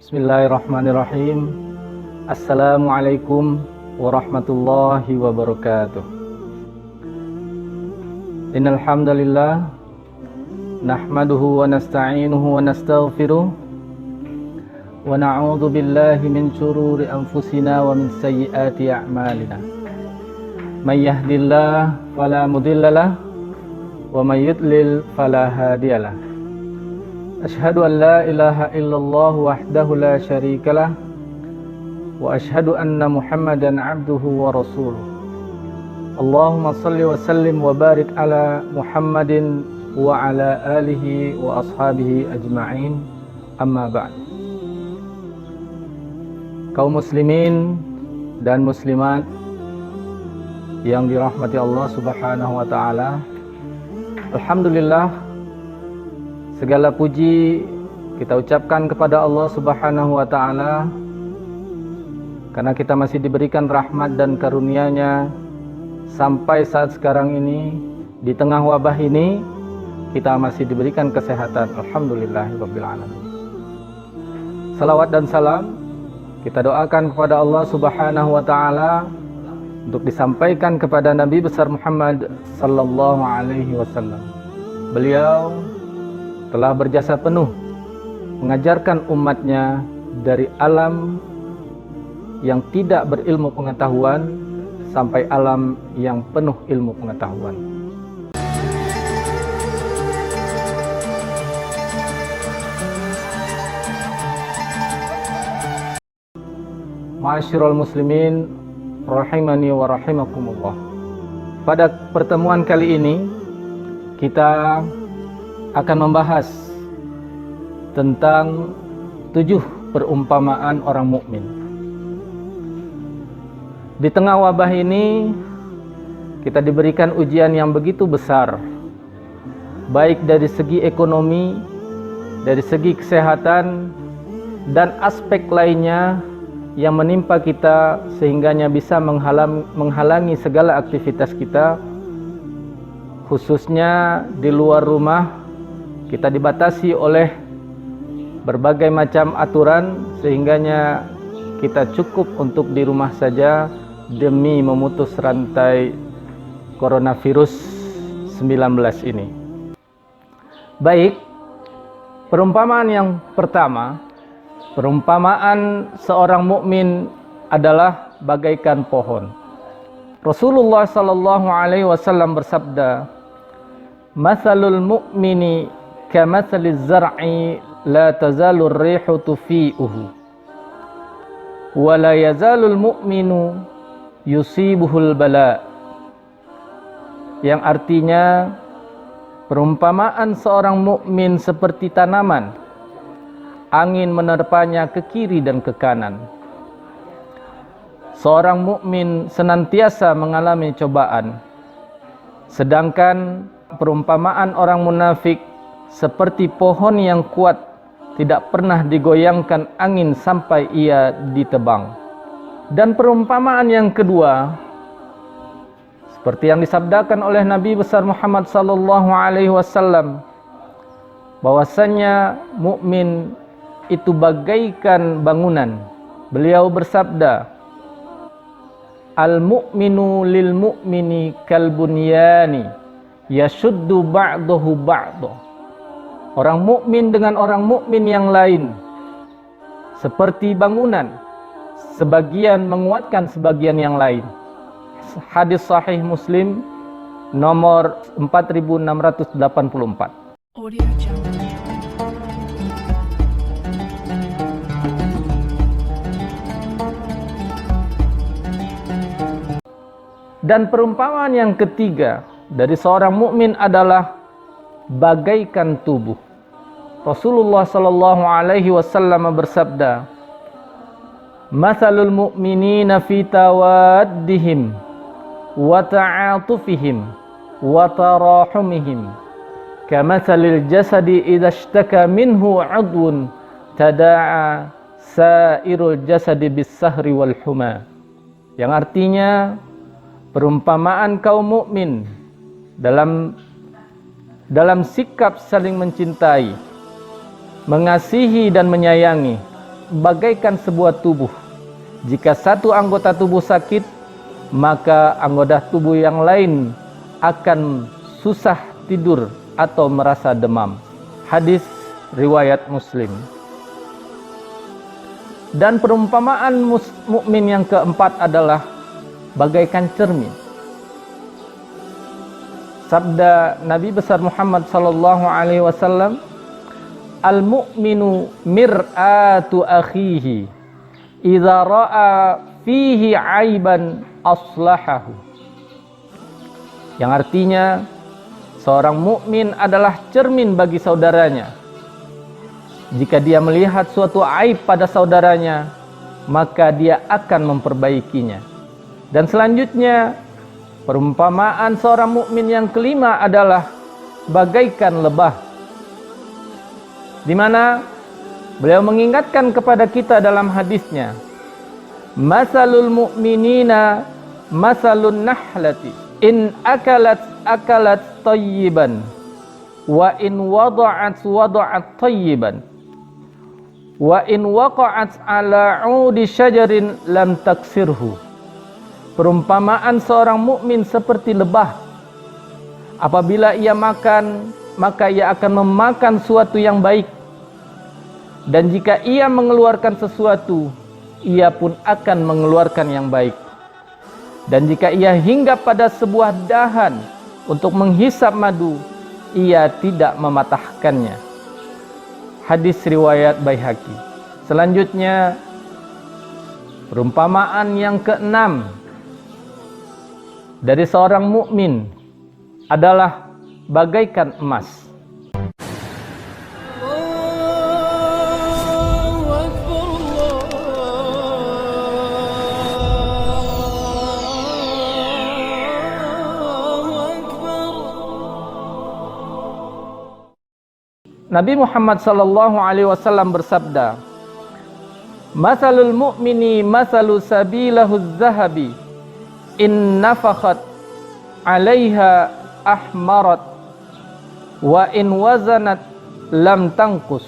Bismillahirrahmanirrahim. Assalamualaikum warahmatullahi wabarakatuh. Innal hamdalillah nahmaduhu wa nasta'inuhu wa nastaghfiruh wa na'udzu billahi min shururi anfusina wa min sayyiati a'malina. May yahdihillahu fala mudhillalah wa may yudlil fala hadiyalah. Asyhadu an la ilaha illallah wahdahu la syarikalah wa asyhadu anna Muhammadan abduhu wa rasuluh. Allahumma salli wa sallim wa barik ala Muhammadin wa ala alihi wa ashabihi ajma'in. Amma ba'd. Kaum muslimin dan muslimat yang dirahmati Allah Subhanahu wa taala, alhamdulillah, segala puji kita ucapkan kepada Allah Subhanahu wa taala karena kita masih diberikan rahmat dan karunia-Nya sampai saat sekarang ini. Di tengah wabah ini kita masih diberikan kesehatan. Alhamdulillahirabbil alamin. Salawat dan salam kita doakan kepada Allah Subhanahu wa taala untuk disampaikan kepada Nabi besar Muhammad sallallahu alaihi wasallam. Beliau telah berjasa penuh mengajarkan umatnya dari alam yang tidak berilmu pengetahuan sampai alam yang penuh ilmu pengetahuan. Ma'asyiral muslimin rahimani wa rahimakumullah. Pada pertemuan kali ini kita akan membahas tentang 7 perumpamaan orang mukmin. Di tengah wabah ini kita diberikan ujian yang begitu besar, baik dari segi ekonomi, dari segi kesehatan, dan aspek lainnya yang menimpa kita sehingganya bisa menghalangi segala aktivitas kita, khususnya di luar rumah. Kita dibatasi oleh berbagai macam aturan sehingganya kita cukup untuk di rumah saja demi memutus rantai coronavirus 19 ini. Baik, perumpamaan yang pertama, perumpamaan seorang mukmin adalah bagaikan pohon. Rasulullah sallallahu alaihi wasallam bersabda, "Matsalul mu'mini kamatsaliz zar'i la tazalu ar-rihu tufi'uhu wa la yazalul mu'minu yusibuhul bala." Yang artinya, perumpamaan seorang mukmin seperti tanaman, angin menerpanya ke kiri dan ke kanan. Seorang mukmin senantiasa mengalami cobaan, sedangkan perumpamaan orang munafik seperti pohon yang kuat, tidak pernah digoyangkan angin sampai ia ditebang. Dan perumpamaan yang kedua, seperti yang disabdakan oleh Nabi besar Muhammad sallallahu alaihi wasallam, bahwasanya mukmin itu bagaikan bangunan. Beliau bersabda, "Al-mu'minu lil mu'mini kal bunyani yashuddu ba'dahu ba'dahu." Orang mukmin dengan orang mukmin yang lain seperti bangunan, sebagian menguatkan sebagian yang lain. Hadis sahih Muslim nomor 4684. Dan perumpamaan yang ketiga dari seorang mukmin adalah bagaikan tubuh. Rasulullah sallallahu alaihi wasallam bersabda, "Matsalul mu'minina fi tawaddihim wa ta'atufihim wa tarahumihim kamatsalil jasadi idza ishtaka minhu 'udwun tada'a sairul jasadi bis-sahri wal huma." Yang artinya, perumpamaan kaum mukmin dalam sikap saling mencintai, mengasihi dan menyayangi bagaikan sebuah tubuh. Jika satu anggota tubuh sakit, maka anggota tubuh yang lain akan susah tidur atau merasa demam. Hadis riwayat Muslim. Dan perumpamaan mukmin yang keempat adalah bagaikan cermin. Sabda Nabi besar Muhammad sallallahu alaihi wasallam, "Al-mu'minu mir'atu akhihi, idza ra'a fihi 'aiban aslahahu." Yang artinya, seorang mukmin adalah cermin bagi saudaranya. Jika dia melihat suatu aib pada saudaranya, maka dia akan memperbaikinya. Dan selanjutnya, perumpamaan seorang mukmin yang kelima adalah bagaikan lebah, di mana beliau mengingatkan kepada kita dalam hadisnya, "Masalul mu'minina masalun nahlati, in akalat tayyiban, wa in wada'at tayyiban, wa in waqa'at ala 'udi syajarin lam taksirhu." Perumpamaan seorang mukmin seperti lebah. Apabila ia makan, maka ia akan memakan suatu yang baik. Dan jika ia mengeluarkan sesuatu, ia pun akan mengeluarkan yang baik. Dan jika ia hinggap pada sebuah dahan untuk menghisap madu, ia tidak mematahkannya. Hadis riwayat Baihaqi. Selanjutnya, perumpamaan yang keenam dari seorang mukmin adalah bagaikan emas. Nabi Muhammad sallallahu alaihi wasallam bersabda, "Masalul mu'mini masalu sabilahu zahabi, in nafakhat 'alaiha ahmarat, wa in wazanat lam tangkus."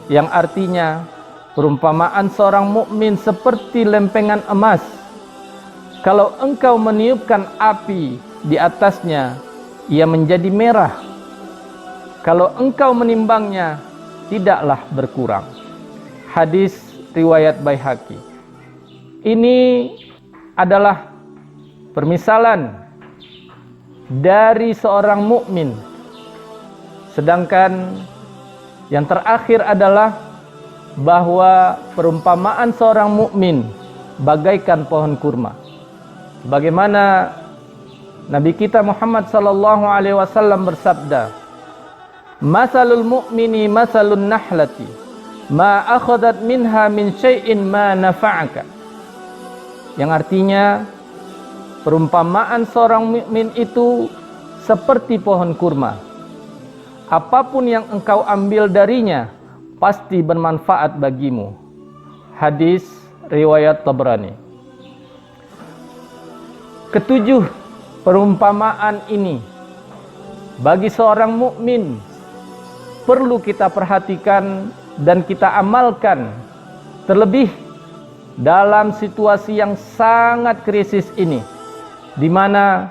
Yang artinya, perumpamaan seorang mukmin seperti lempengan emas. Kalau engkau meniupkan api di atasnya, ia menjadi merah. Kalau engkau menimbangnya, tidaklah berkurang. Hadis riwayat Baihaqi. Ini adalah permisalan dari seorang mukmin. Sedangkan yang terakhir adalah bahwa perumpamaan seorang mukmin bagaikan pohon kurma. Bagaimana Nabi kita Muhammad sallallahu alaihi wasallam bersabda, "Masalul mu'mini masalun nahlati, ma akhadat minha min syai'in ma nafa'aka." Yang artinya, perumpamaan seorang mukmin itu seperti pohon kurma. Apapun yang engkau ambil darinya pasti bermanfaat bagimu. Hadis riwayat Tabrani. Ketujuh perumpamaan ini bagi seorang mukmin perlu kita perhatikan dan kita amalkan, terlebih dalam situasi yang sangat krisis ini, di mana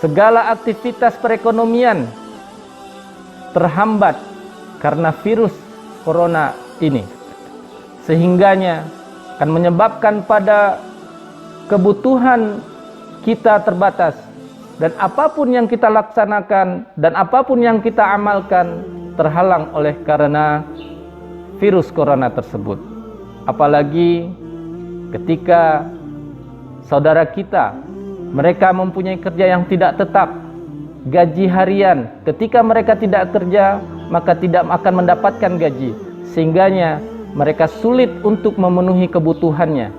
segala aktivitas perekonomian terhambat karena virus corona ini, sehingganya akan menyebabkan pada kebutuhan kita terbatas, dan apapun yang kita laksanakan dan apapun yang kita amalkan terhalang oleh karena virus corona tersebut. Apalagi ketika saudara kita, mereka mempunyai kerja yang tidak tetap, gaji harian. Ketika mereka tidak kerja, maka tidak akan mendapatkan gaji, sehingganya mereka sulit untuk memenuhi kebutuhannya.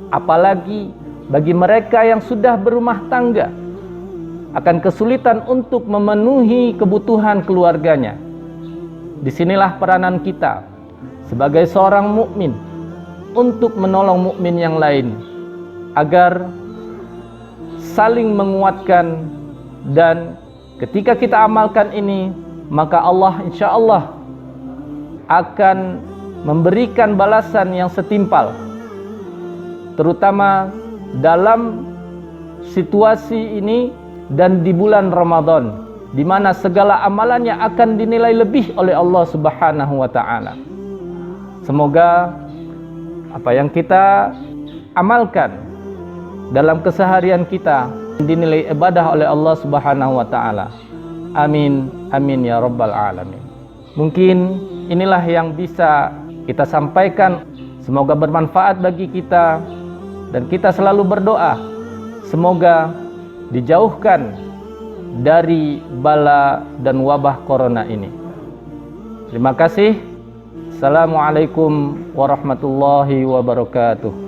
Apalagi bagi mereka yang sudah berumah tangga, akan kesulitan untuk memenuhi kebutuhan keluarganya. Disinilah peranan kita sebagai seorang mukmin untuk menolong mukmin yang lain agar saling menguatkan, dan ketika kita amalkan ini, maka Allah insya Allah akan memberikan balasan yang setimpal, terutama dalam situasi ini dan di bulan Ramadan, di mana segala amalannya akan dinilai lebih oleh Allah Subhanahu wa taala. Semoga apa yang kita amalkan dalam keseharian kita dinilai ibadah oleh Allah Subhanahu wa taala. Amin, amin ya rabbal alamin. Mungkin inilah yang bisa kita sampaikan. Semoga bermanfaat bagi kita, dan kita selalu berdoa semoga dijauhkan dari bala dan wabah corona ini. Terima kasih. Assalamualaikum warahmatullahi wabarakatuh.